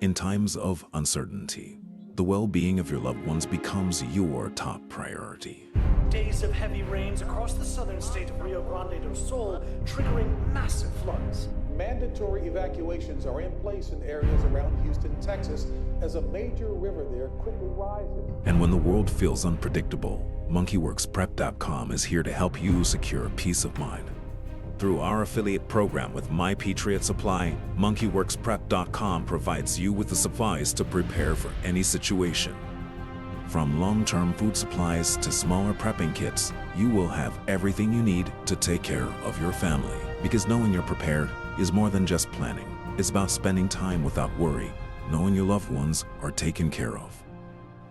In times of uncertainty, the well-being of your loved ones becomes your top priority. Days of heavy rains across the southern state of Rio Grande do Sul, triggering massive floods. Mandatory evacuations are in place in areas around Houston, Texas, as a major river there quickly rises. And when the world feels unpredictable, MonkeyWorksPrep.com is here to help you secure peace of mind. Through our affiliate program with My Patriot Supply, MonkeyWorksPrep.com provides you with the supplies to prepare for any situation. From long-term food supplies to smaller prepping kits, you will have everything you need to take care of your family. Because knowing you're prepared is more than just planning. It's about spending time without worry, knowing your loved ones are taken care of.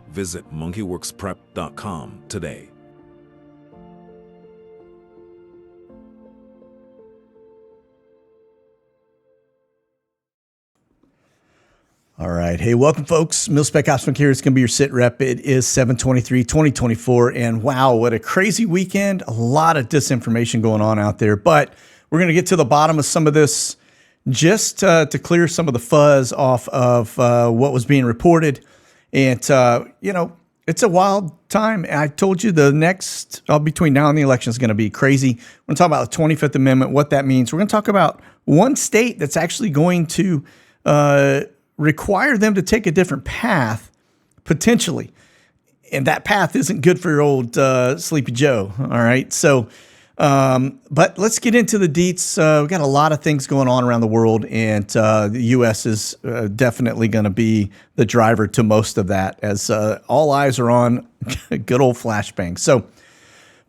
Visit MonkeyWorksPrep.com today. All right. Hey, welcome, folks. Mil-Spec Ops here. It's going to be your SITREP. It is 7/23/2024. And wow, what a crazy weekend. A lot of disinformation going on out there. But we're going to get to the bottom of some of this just to clear some of the fuzz off of what was being reported. And, it's a wild time. I told you the next, between now and the election is going to be crazy. We're going to talk about the 25th Amendment, what that means. We're going to talk about one state that's actually going to require them to take a different path, potentially. And that path isn't good for your old Sleepy Joe, all right? So, but let's get into the deets. We've got a lot of things going on around the world, and the U.S. is definitely going to be the driver to most of that, as all eyes are on good old flashbang. So,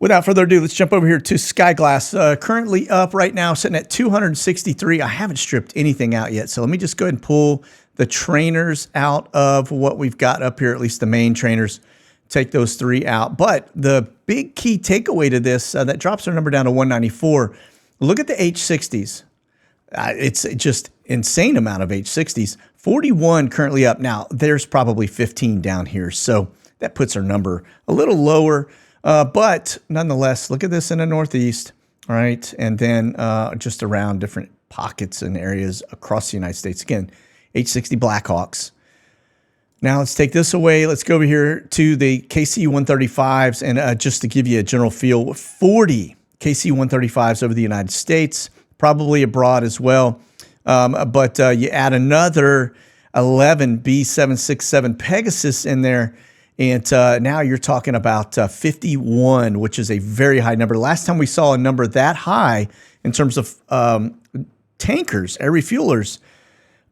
without further ado, let's jump over here to Skyglass. Currently up right now, sitting at 263. I haven't stripped anything out yet, so let me just go ahead and pull the trainers out of what we've got up here, at least the main trainers. Take those three out. But the big key takeaway to this, that drops our number down to 194. Look at the H60s. It's just insane amount of H60s. 41 currently up. Now, there's probably 15 down here, so that puts our number a little lower. But nonetheless, look at this in the Northeast, all right? And then just around different pockets and areas across the United States. Again, H60 Blackhawks. Now let's take this away. Let's go over here to the KC-135s. And just to give you a general feel, 40 KC-135s over the United States, probably abroad as well. But you add another 11 B-767 Pegasus in there, and now you're talking about 51, which is a very high number. Last time we saw a number that high in terms of tankers, air refuelers,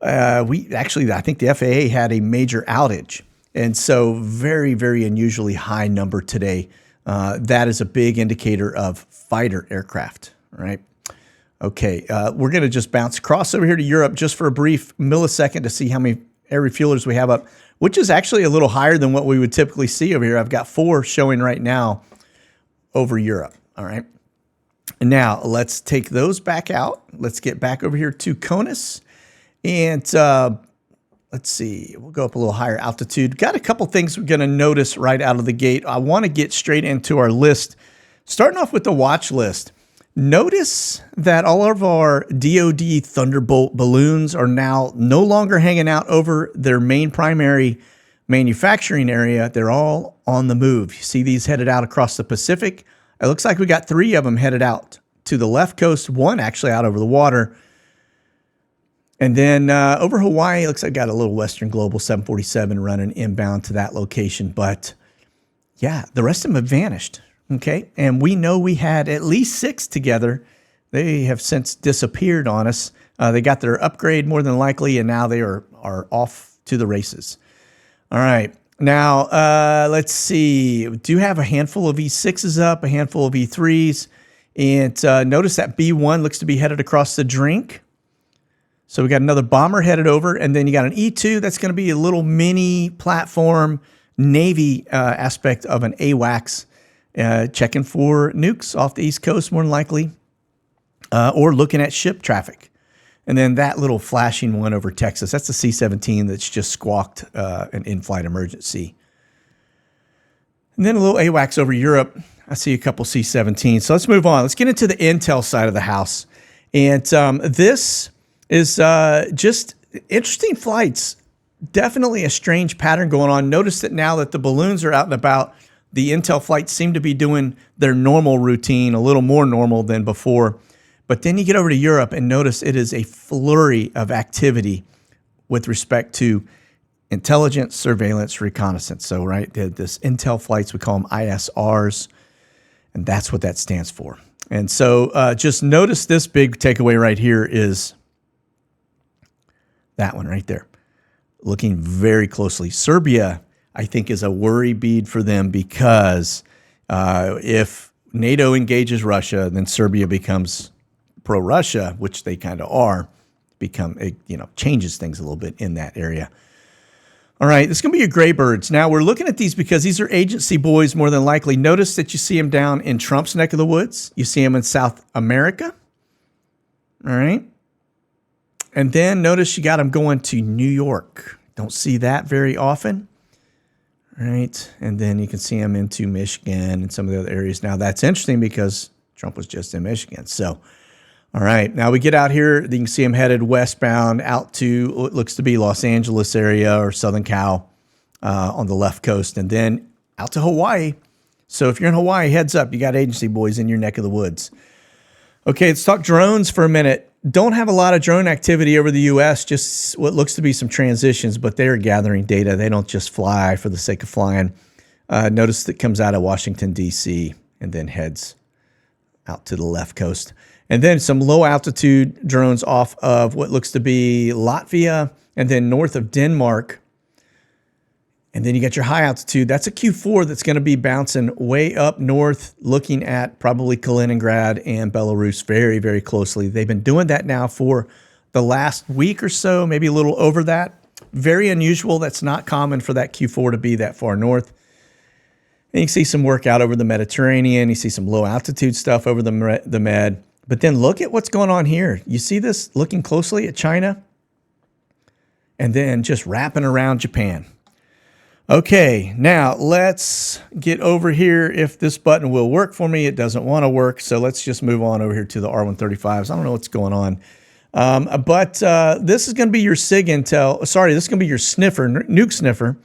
I think the FAA had a major outage. And so very, very unusually high number today. That is a big indicator of fighter aircraft, right? Okay, we're going to just bounce across over here to Europe just for a brief millisecond to see how many air refuelers we have up, which is actually a little higher than what we would typically see over here. I've got 4 showing right now over Europe, all right? And now let's take those back out. Let's get back over here to CONUS. And let's see, we'll go up a little higher altitude. Got a couple things we're going to notice right out of the gate. I want to get straight into our list, starting off with the watch list. Notice that all of our DoD Thunderbolt balloons are now no longer hanging out over their main primary manufacturing area. They're all on the move. You see these headed out across the Pacific. It looks like we got 3 of them headed out to the left coast, 1 actually out over the water. And then over Hawaii, it looks like I got a little Western Global 747 running inbound to that location. But yeah, the rest of them have vanished. Okay. And we know we had at least 6 together. They have since disappeared on us. They got their upgrade more than likely, and now they are off to the races. All right. Now, let's see. We do have a handful of E6s up, a handful of E3s. And notice that B1 looks to be headed across the drink. So we got another bomber headed over, and then you got an E2. That's going to be a little mini platform Navy aspect of an AWACS, checking for nukes off the East Coast, more than likely, or looking at ship traffic. And then that little flashing one over Texas, that's the C-17 that's just squawked an in-flight emergency. And then a little AWACS over Europe. I see a couple C-17s. So let's move on. Let's get into the intel side of the house. And this is just interesting flights definitely a strange pattern going on. Notice that now that the balloons are out and about, the intel flights seem to be doing their normal routine, a little more normal than before. But then you get over to Europe and notice it is a flurry of activity with respect to intelligence, surveillance, reconnaissance. So, right, this intel flights, we call them ISRs, and that's what that stands for. And so just notice this big takeaway right here is that one right there. Looking very closely. Serbia, I think, is a worry bead for them because if NATO engages Russia, then Serbia becomes pro-Russia, which they kind of are, changes things a little bit in that area. All right, this is going to be your gray birds. Now, we're looking at these because these are agency buoys more than likely. Notice that you see them down in Trump's neck of the woods. You see them in South America. All right. And then notice you got them going to New York. Don't see that very often. All right. And then you can see them into Michigan and some of the other areas. Now, that's interesting because Trump was just in Michigan. So, all right. Now we get out here. You can see them headed westbound out to what looks to be Los Angeles area or Southern Cal on the left coast, and then out to Hawaii. So if you're in Hawaii, heads up. You got agency boys in your neck of the woods. Okay, let's talk drones for a minute. Don't have a lot of drone activity over the U.S., just what looks to be some transitions, but they're gathering data. They don't just fly for the sake of flying. Notice that comes out of Washington, D.C., and then heads out to the left coast. And then some low altitude drones off of what looks to be Latvia and then north of Denmark. And then you got your high altitude. That's a Q4 that's going to be bouncing way up north, looking at probably Kaliningrad and Belarus very, very closely. They've been doing that now for the last week or so, maybe a little over that. Very unusual. That's not common for that Q4 to be that far north. And you can see some work out over the Mediterranean. You see some low altitude stuff over the Med. But then look at what's going on here. You see this looking closely at China and then just wrapping around Japan. Okay, now let's get over here. If this button will work for me, it doesn't want to work. So let's just move on over here to the R135s. I don't know what's going on. But this is going to be your SIG intel. Sorry, this is going to be your sniffer, nuke sniffer.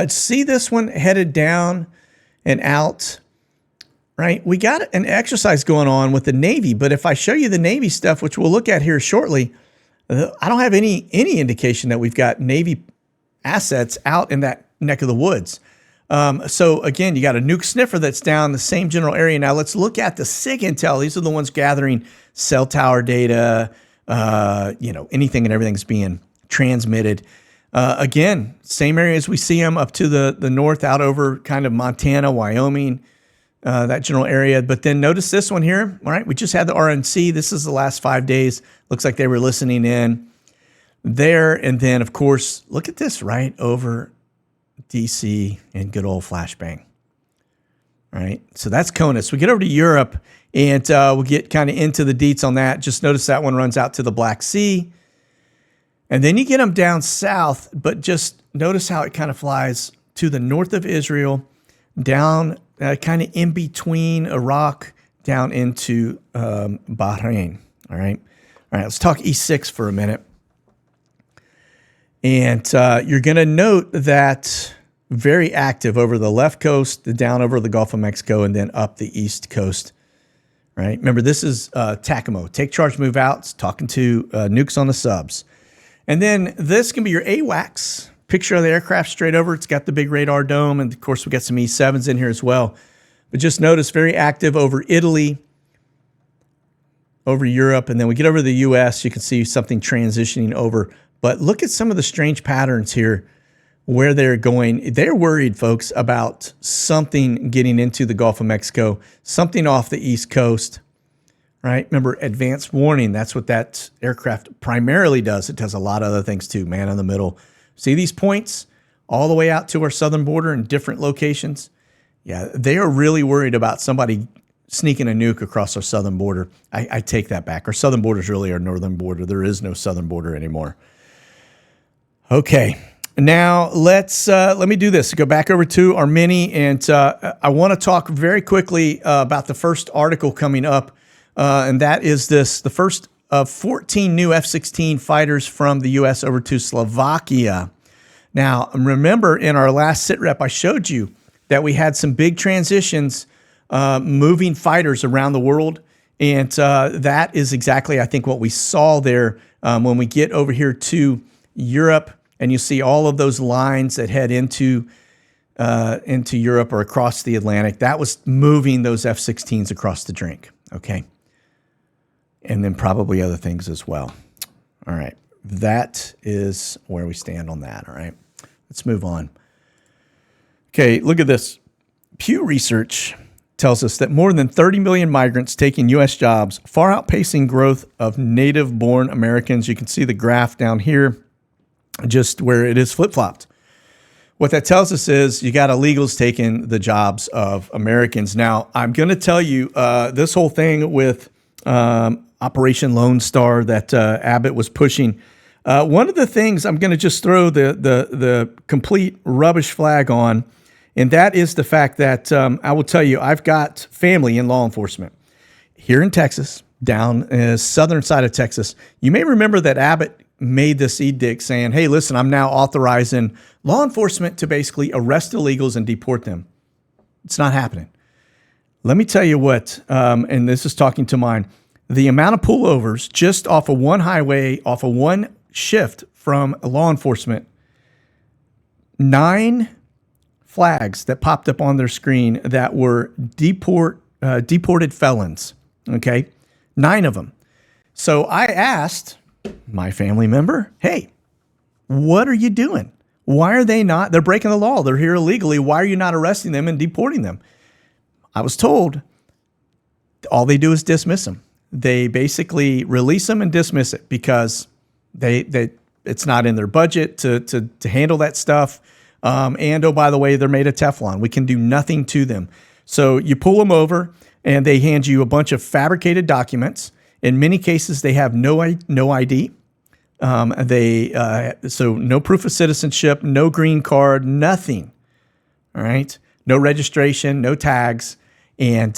See this one headed down and out. Right, we got an exercise going on with the Navy, but if I show you the Navy stuff, which we'll look at here shortly, I don't have any indication that we've got Navy assets out in that neck of the woods. So again, you got a nuke sniffer that's down the same general area. Now let's look at the SIG intel. These are the ones gathering cell tower data, anything and everything that's being transmitted. Again, same areas we see them up to the north, out over kind of Montana, Wyoming, that general area. But then notice this one here. All right, we just had the RNC. This is the last 5 days. Looks like they were listening in there. And then, of course, look at this right over DC and good old flashbang. All right, so that's CONUS. We get over to Europe, and we'll get kind of into the deets on that. Just notice that one runs out to the Black Sea. And then you get them down south, but just notice how it kind of flies to the north of Israel, down kind of in between Iraq, down into Bahrain. All right, let's talk E6 for a minute. And you're going to note that very active over the left coast, down over the Gulf of Mexico, and then up the east coast. Right. Remember, this is TACAMO, take charge, move out. It's talking to nukes on the subs. And then this can be your AWACS. Picture of the aircraft straight over. It's got the big radar dome. And, of course, we got some E7s in here as well. But just notice, very active over Italy, over Europe. And then we get over to the U.S. You can see something transitioning over. But look at some of the strange patterns here where they're going. They're worried, folks, about something getting into the Gulf of Mexico, something off the East Coast. Right? Remember, advanced warning. That's what that aircraft primarily does. It does a lot of other things too. Man in the middle. See these points all the way out to our southern border in different locations? Yeah, they are really worried about somebody sneaking a nuke across our southern border. I take that back. Our southern border is really our northern border. There is no southern border anymore. Okay, now let me do this. Go back over to our mini, and I want to talk very quickly about the first article coming up, and that is the first of 14 new F-16 fighters from the U.S. over to Slovakia. Now, remember in our last SITREP, I showed you that we had some big transitions moving fighters around the world. And that is exactly, I think, what we saw there when we get over here to Europe, and you see all of those lines that head into Europe or across the Atlantic. That was moving those F-16s across the drink, okay? And then probably other things as well. All right, that is where we stand on that, all right? Let's move on. Okay, look at this. Pew Research tells us that more than 30 million migrants taking U.S. jobs, far outpacing growth of native-born Americans. You can see the graph down here, just where it is flip-flopped. What that tells us is you got illegals taking the jobs of Americans. Now, I'm going to tell you this whole thing with Operation Lone Star that Abbott was pushing. One of the things I'm going to just throw the complete rubbish flag on, and that is the fact that I will tell you, I've got family in law enforcement here in Texas, down in the southern side of Texas. You may remember that Abbott made this edict saying, hey, listen, I'm now authorizing law enforcement to basically arrest illegals and deport them. It's not happening. Let me tell you what, and this is talking to mine, the amount of pullovers just off of one highway, off of one shift from law enforcement, 9 flags that popped up on their screen that were deported felons, okay? 9 of them. So I asked my family member, hey, what are you doing? Why are they not? They're breaking the law. They're here illegally. Why are you not arresting them and deporting them? I was told all they do is dismiss them. They basically release them and dismiss it because it's not in their budget to handle that stuff. And oh, by the way, they're made of Teflon. We can do nothing to them. So you pull them over and they hand you a bunch of fabricated documents. In many cases, they have no ID. So no proof of citizenship, no green card, nothing. All right, no registration, no tags, and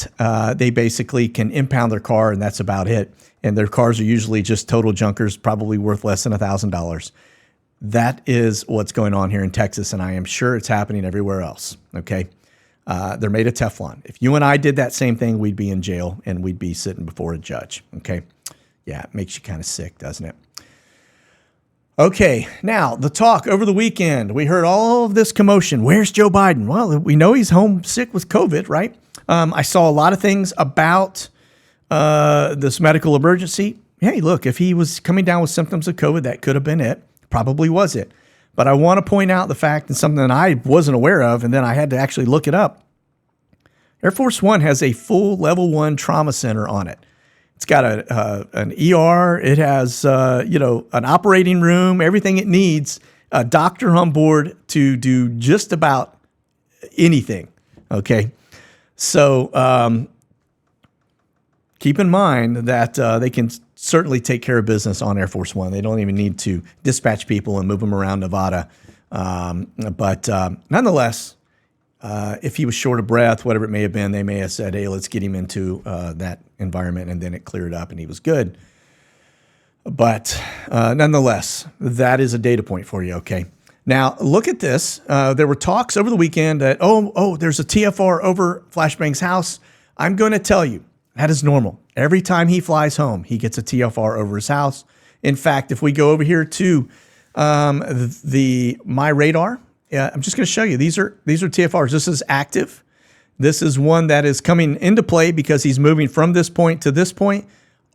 they basically can impound their car, and that's about it. And their cars are usually just total junkers, probably worth less than $1,000. That is what's going on here in Texas, and I am sure it's happening everywhere else. Okay. They're made of Teflon. If you and I did that same thing, we'd be in jail and we'd be sitting before a judge. Okay. Yeah, it makes you kind of sick, doesn't it? Okay. Now, the talk over the weekend, we heard all of this commotion. Where's Joe Biden? Well, we know he's homesick with COVID, right? I saw a lot of things about this medical emergency. Hey, look, if he was coming down with symptoms of COVID, that could have been it. Probably was it. But I want to point out the fact, and something that I wasn't aware of, and then I had to actually look it up. Air Force One has a full level 1 trauma center on it. It's got an ER. It has an operating room, everything it needs, a doctor on board to do just about anything. Okay, so keep in mind that they can certainly take care of business on Air Force One. They don't even need to dispatch people and move them around Nevada. But nonetheless, if he was short of breath, whatever it may have been, they may have said, hey, let's get him into that environment, and then it cleared up and he was good. But nonetheless, that is a data point for you, okay? Now, look at this. There were talks over the weekend that, there's a TFR over Flashbang's house. I'm going to tell you, that is normal. Every time he flies home, he gets a TFR over his house. In fact, if we go over here to my radar, I'm just going to show you. These are TFRs. This is active. This is one that is coming into play because he's moving from this point to this point.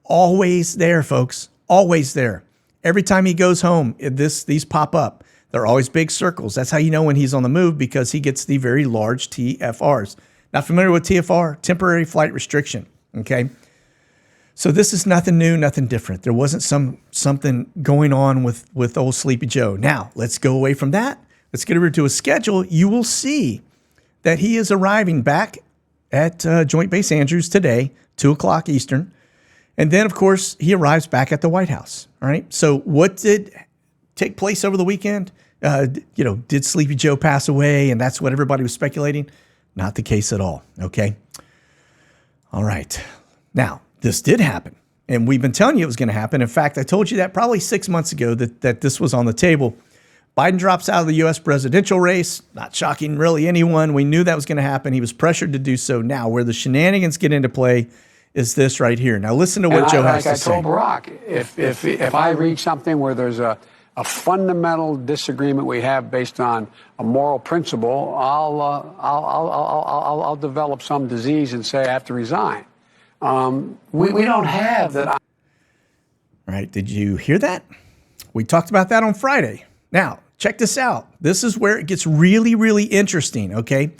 Always there, folks. Always there. Every time he goes home, these pop up. They're always big circles. That's how you know when he's on the move, because he gets the very large TFRs. Not familiar with TFR? Temporary flight restriction. Okay. So this is nothing new, nothing different. There wasn't something going on with old Sleepy Joe. Now, let's go away from that. Let's get over to a schedule. You will see that he is arriving back at Joint Base Andrews today, 2 o'clock Eastern. And then, of course, he arrives back at the White House. All right. So what did take place over the weekend? Did Sleepy Joe pass away? And that's what everybody was speculating. Not the case at all. Okay. All right. Now, this did happen, and we've been telling you it was going to happen. In fact, I told you that probably 6 months ago that this was on the table. Biden drops out of the U.S. presidential race. Not shocking, really, anyone. We knew that was going to happen. He was pressured to do so. Now, where the shenanigans get into play is this right here. Now, listen to what Joe has to say. Like I told Barack, if I read something where there's a fundamental disagreement we have based on a moral principle, I'll develop some disease and say I have to resign. We don't have that. Right? Did you hear that? We talked about that on Friday. Now, check this out. This is where it gets really, really interesting, okay?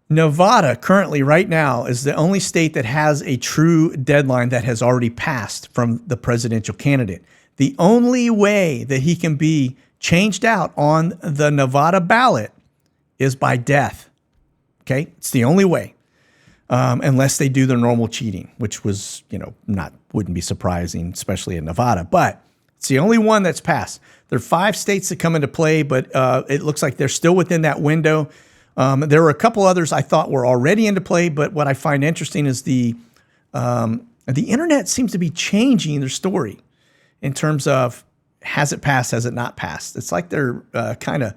Nevada currently right now is the only state that has a true deadline that has already passed from the presidential candidate. The only way that he can be changed out on the Nevada ballot is by death, okay? It's the only way, unless they do their normal cheating, which was, wouldn't be surprising, especially in Nevada, but it's the only one that's passed. There are 5 states that come into play, but it looks like they're still within that window. There were a couple others I thought were already into play, but what I find interesting is the internet seems to be changing their story in terms of has it passed, has it not passed. It's like they're kind of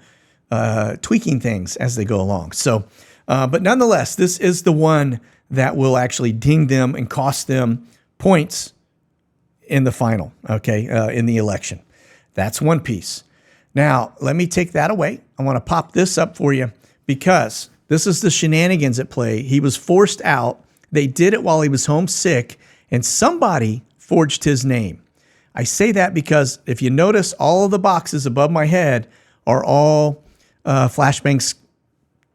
tweaking things as they go along. So, but nonetheless, this is the one that will actually ding them and cost them points in the final, in the election. That's one piece. Now, let me take that away. I want to pop this up for you because this is the shenanigans at play. He was forced out. They did it while he was home sick, and somebody forged his name. I say that because if you notice, all of the boxes above my head are all Flashbang's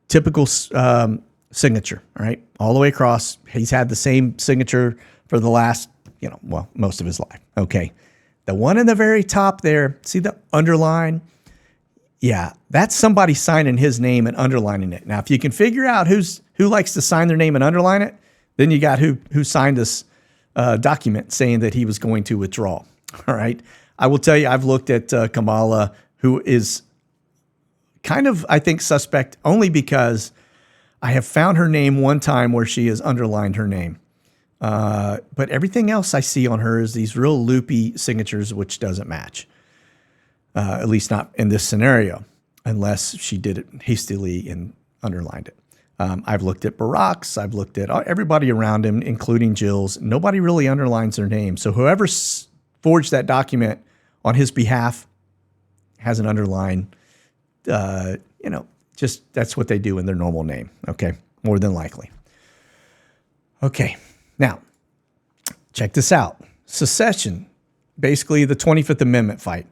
typical signature, all right? All the way across. He's had the same signature for the last, most of his life, okay? The one in the very top there, see the underline? Yeah, that's somebody signing his name and underlining it. Now, if you can figure out who likes to sign their name and underline it, then you got who signed this document saying that he was going to withdraw. All right. I will tell you, I've looked at Kamala, who is kind of, I think, suspect only because I have found her name one time where she has underlined her name. But everything else I see on her is these real loopy signatures, which doesn't match. At least not in this scenario, unless she did it hastily and underlined it. I've looked at Barack's. I've looked at everybody around him, including Jill's. Nobody really underlines their name. So whoever forged that document on his behalf has an underline. Just that's what they do in their normal name. Okay, more than likely. Okay, now check this out. Secession, basically the 25th Amendment fight.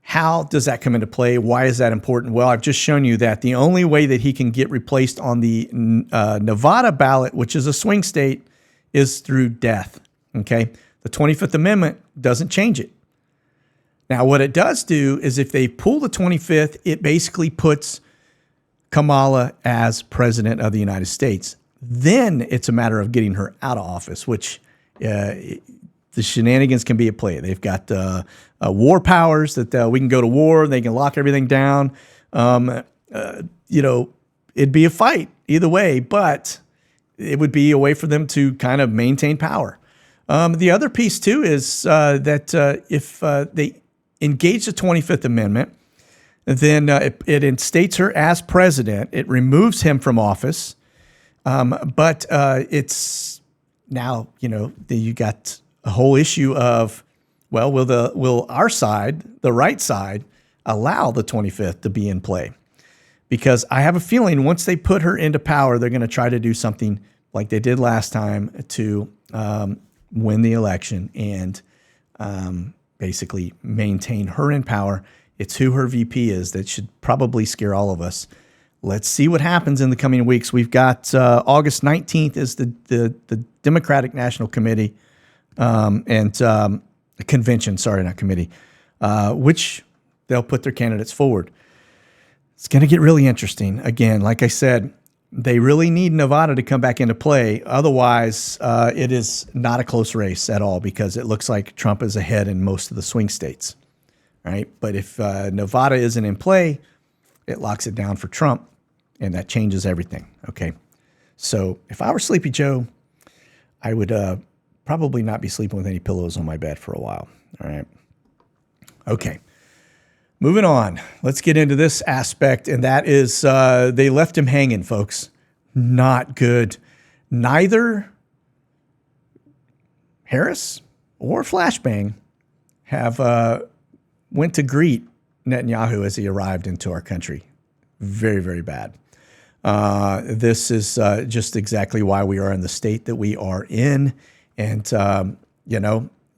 How does that come into play? Why is that important? Well, I've just shown you that the only way that he can get replaced on the Nevada ballot, which is a swing state, is through death. Okay? The 25th Amendment doesn't change it. Now, what it does do is if they pull the 25th, it basically puts Kamala as president of the United States. Then it's a matter of getting her out of office, which the shenanigans can be at play. They've got war powers that we can go to war. They can lock everything down. It'd be a fight either way, but it would be a way for them to kind of maintain power. The other piece, too, is that if they engage the 25th Amendment, then it instates her as president. It removes him from office. But it's now, you got a whole issue of, well, will our side, the right side, allow the 25th to be in play? Because I have a feeling once they put her into power, they're going to try to do something like they did last time to win the election and basically maintain her in power. It's who her VP is that should probably scare all of us. Let's see what happens in the coming weeks. We've got August 19th is the Democratic National Committee and convention, sorry, not committee, which they'll put their candidates forward. It's going to get really interesting. Again, like I said, they really need Nevada to come back into play. Otherwise, it is not a close race at all because it looks like Trump is ahead in most of the swing states. Right? But if Nevada isn't in play, it locks it down for Trump, and that changes everything. Okay. So if I were Sleepy Joe, I would probably not be sleeping with any pillows on my bed for a while. All right. Okay. Moving on, let's get into this aspect, and that is they left him hanging, folks. Not good. Neither Harris or Flashbang have went to greet Netanyahu as he arrived into our country. Very, very bad. This is just exactly why we are in the state that we are in. And,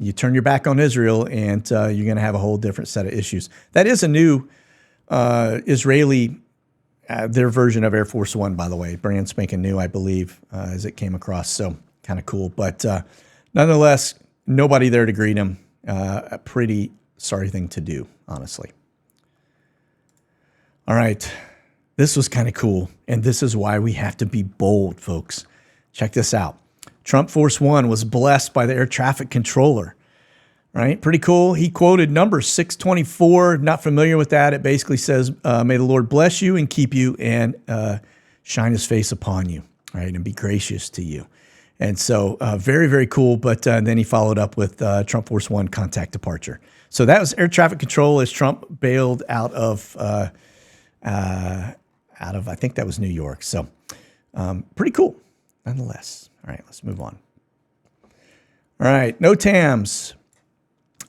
you turn your back on Israel and you're going to have a whole different set of issues. That is a new Israeli, their version of Air Force One, by the way, brand spanking new, I believe, as it came across. So kind of cool. But nonetheless, nobody there to greet him. A pretty sorry thing to do, honestly. All right. This was kind of cool. And this is why we have to be bold, folks. Check this out. Trump Force One was blessed by the air traffic controller, right? Pretty cool. He quoted number 624. Not familiar with that. It basically says, may the Lord bless you and keep you and shine his face upon you, right? And be gracious to you. And so very, very cool. But then he followed up with Trump Force One contact departure. So that was air traffic control as Trump bailed out of, I think that was New York. So pretty cool nonetheless. All right, let's move on. All right, no TAMs.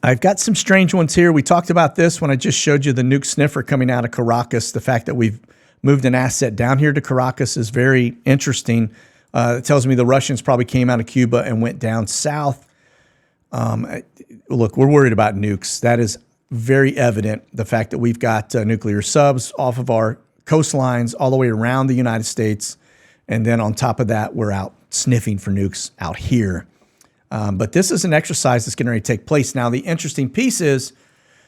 I've got some strange ones here. We talked about this when I just showed you the nuke sniffer coming out of Caracas. The fact that we've moved an asset down here to Caracas is very interesting. It tells me the Russians probably came out of Cuba and went down south. Look, we're worried about nukes. That is very evident. The fact that we've got nuclear subs off of our coastlines all the way around the United States. And then on top of that, we're out sniffing for nukes out here. But this is an exercise that's getting ready to take place. Now, the interesting piece is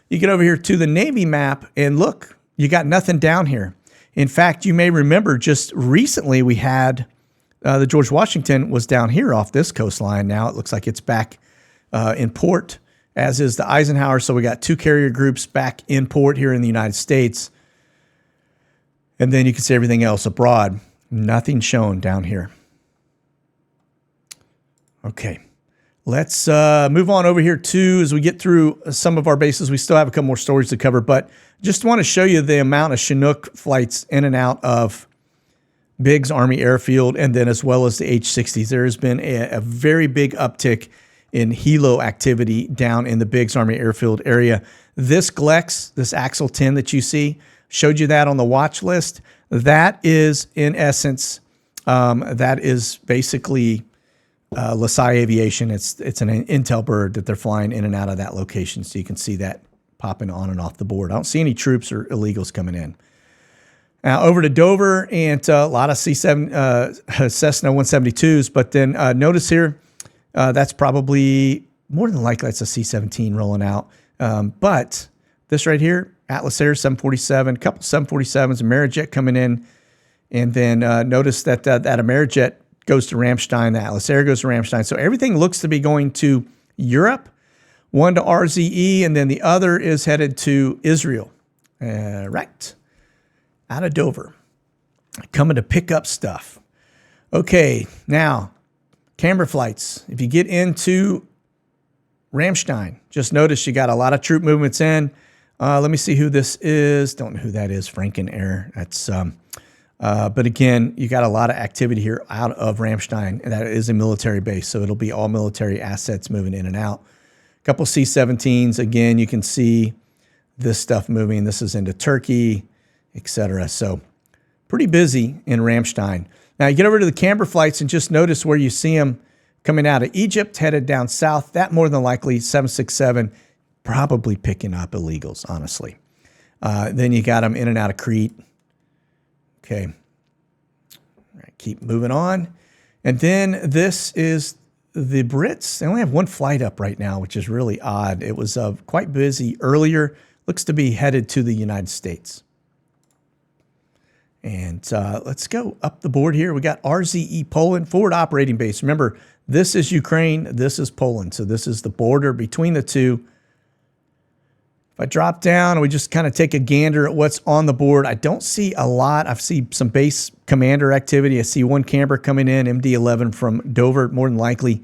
you get over here to the Navy map and look, you got nothing down here. In fact, you may remember just recently we had the George Washington was down here off this coastline. Now it looks like it's back in port, as is the Eisenhower. So we got two carrier groups back in port here in the United States. And then you can see everything else abroad. Nothing shown down here. Okay, let's move on over here too as we get through some of our bases. We still have a couple more stories to cover, but just want to show you the amount of Chinook flights in and out of Biggs Army Airfield, and then as well as the H-60s. There has been a very big uptick in helo activity down in the Biggs Army Airfield area. This Glex, this Axel 10 that you see, showed you that on the watch list. That is, in essence, that is basically LaSalle Aviation. It's an Intel bird that they're flying in and out of that location. So you can see that popping on and off the board. I don't see any troops or illegals coming in. Now over to Dover and a lot of C7 Cessna 172s. But then notice here, that's probably more than likely that's a C-17 rolling out. But this right here, Atlas Air 747, a couple 747s, Amerijet coming in. And then notice that that Amerijet goes to Ramstein, the Atlas Air goes to Ramstein. So everything looks to be going to Europe, one to RZE, and then the other is headed to Israel. Right. Out of Dover. Coming to pick up stuff. Okay, now, camera flights. If you get into Ramstein, just notice you got a lot of troop movements in. Let me see who this is. Don't know who that is. Franken Air. That's... but again, you got a lot of activity here out of Ramstein, and that is a military base, so it'll be all military assets moving in and out. A couple C-17s. Again, you can see this stuff moving. This is into Turkey, etc. So pretty busy in Ramstein. Now you get over to the camber flights and just notice where you see them coming out of Egypt, headed down south. That more than likely 767, probably picking up illegals, honestly. Then you got them in and out of Crete. Okay. All right, keep moving on. And then this is the Brits. They only have one flight up right now, which is really odd. It was quite busy earlier. Looks to be headed to the United States. And let's go up the board here. We got RZE Poland, forward operating base. Remember, this is Ukraine. This is Poland. So this is the border between the two. If I drop down and we just kind of take a gander at what's on the board, I don't see a lot. I see some base commander activity. I see one camber coming in, MD-11 from Dover, more than likely.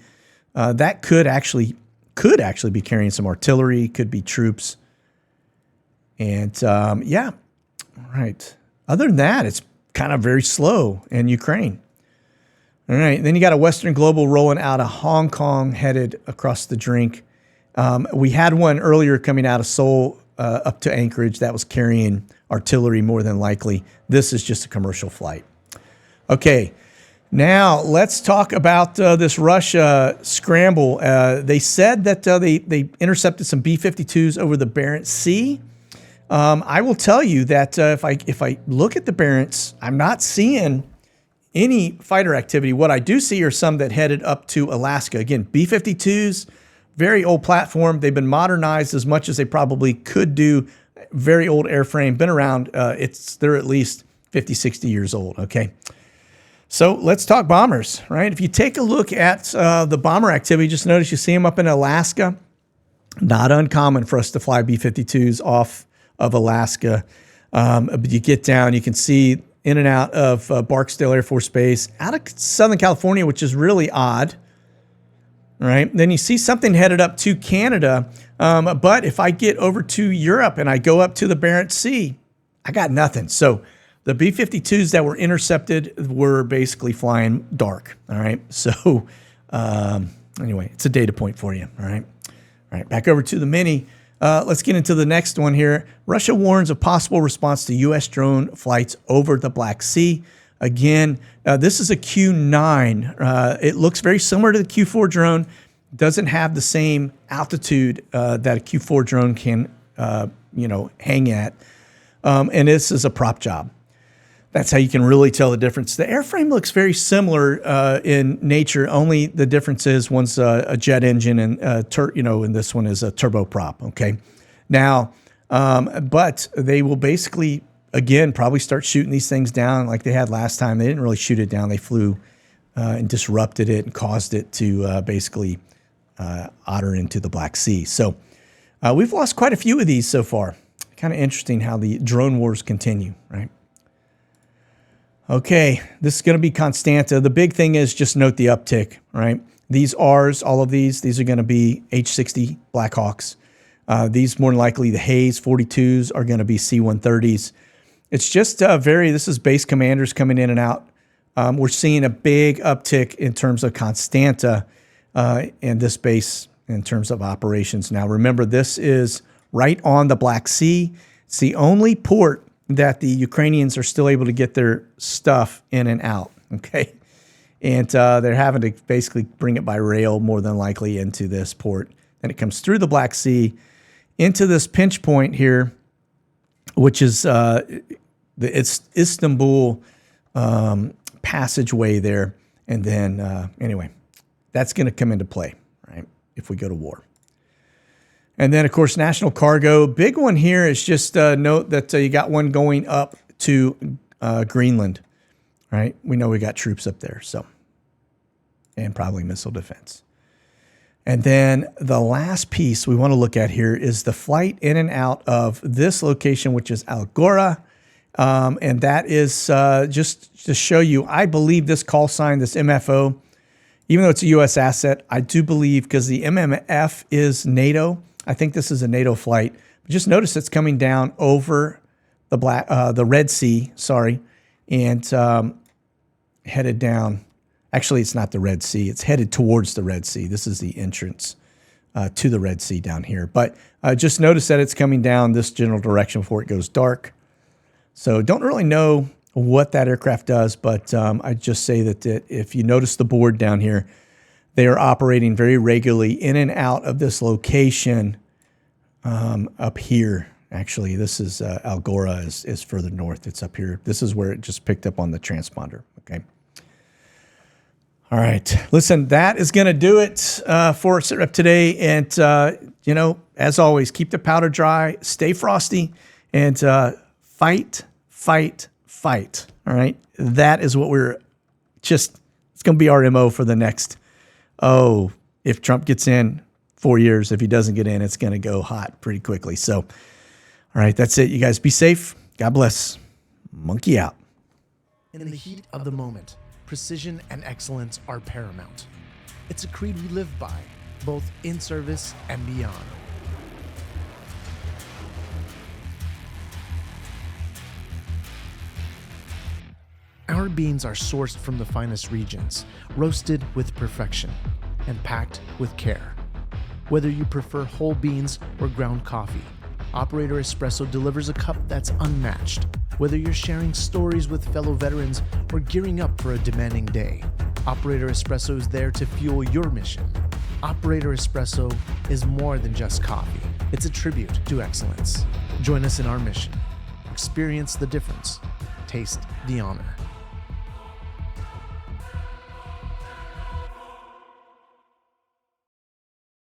That could actually be carrying some artillery, could be troops. And yeah, all right. Other than that, it's kind of very slow in Ukraine. All right. Then you got a Western Global rolling out of Hong Kong headed across the drink. We had one earlier coming out of Seoul up to Anchorage that was carrying artillery more than likely. This is just a commercial flight. Okay. Now let's talk about this Russia scramble. They said that they intercepted some B-52s over the Barents Sea. I will tell you that if I look at the Barents, I'm not seeing any fighter activity. What I do see are some that headed up to Alaska. Again, B-52s, very old platform. They've been modernized as much as they probably could do. Very old airframe, been around. They're at least 50, 60 years old. Okay. So let's talk bombers, right? If you take a look at the bomber activity, just notice you see them up in Alaska. Not uncommon for us to fly B-52s off of Alaska. But you get down, you can see in and out of Barksdale Air Force Base, out of Southern California, which is really odd, right? Then you see something headed up to Canada. But if I get over to Europe and I go up to the Barents Sea, I got nothing. So the B-52s that were intercepted were basically flying dark, all right? So anyway, it's a data point for you, all right? All right, back over to the Mini. Let's get into the next one here. Russia warns of possible response to U.S. drone flights over the Black Sea. Again, this is a Q9. It looks very similar to the Q4 drone. Doesn't have the same altitude that a Q4 drone can, hang at. And this is a prop job. That's how you can really tell the difference. The airframe looks very similar in nature. Only the difference is one's a jet engine and and this one is a turboprop. Okay, now, but they will basically again probably start shooting these things down like they had last time. They didn't really shoot it down. They flew and disrupted it and caused it to basically otter into the Black Sea. So we've lost quite a few of these so far. Kind of interesting how the drone wars continue, right? Okay, this is going to be Constanta. The big thing is just note the uptick, right? These R's, all of these are going to be H-60 Blackhawks. These more than likely, the Hayes 42s are going to be C-130s. It's just this is base commanders coming in and out. We're seeing a big uptick in terms of Constanta and this base in terms of operations. Now, remember, this is right on the Black Sea. It's the only port that the Ukrainians are still able to get their stuff in and out, okay? And they're having to basically bring it by rail more than likely into this port. And it comes through the Black Sea into this pinch point here, which is it's Istanbul passageway there. And then, anyway, that's going to come into play, right, if we go to war. And then, of course, national cargo. Big one here is just note that you got one going up to Greenland, right? We know we got troops up there, so, and probably missile defense. And then the last piece we want to look at here is the flight in and out of this location, which is Algora. And that is just to show you, I believe this call sign, this MFO, even though it's a U.S. asset, I do believe because the MMF is NATO. I think this is a NATO flight. But just notice it's coming down over the Red Sea, and headed down. Actually, it's not the Red Sea. It's headed towards the Red Sea. This is the entrance to the Red Sea down here. But just notice that it's coming down this general direction before it goes dark. So don't really know what that aircraft does, but I just say that if you notice the board down here, they are operating very regularly in and out of this location up here. Actually, this is Algora is further north. It's up here. This is where it just picked up on the transponder. Okay. All right. Listen, that is going to do it for SITREP today. And, as always, keep the powder dry, stay frosty, and fight. All right. That is what it's going to be our MO for the next, if Trump gets in 4 years, if he doesn't get in, it's going to go hot pretty quickly. So, all right, that's it. You guys be safe. God bless. Monkey out. In the heat of the moment, precision and excellence are paramount. It's a creed we live by, both in service and beyond. Our beans are sourced from the finest regions, roasted with perfection, and packed with care. Whether you prefer whole beans or ground coffee, Operator Espresso delivers a cup that's unmatched. Whether you're sharing stories with fellow veterans or gearing up for a demanding day, Operator Espresso is there to fuel your mission. Operator Espresso is more than just coffee. It's a tribute to excellence. Join us in our mission. Experience the difference. Taste the honor.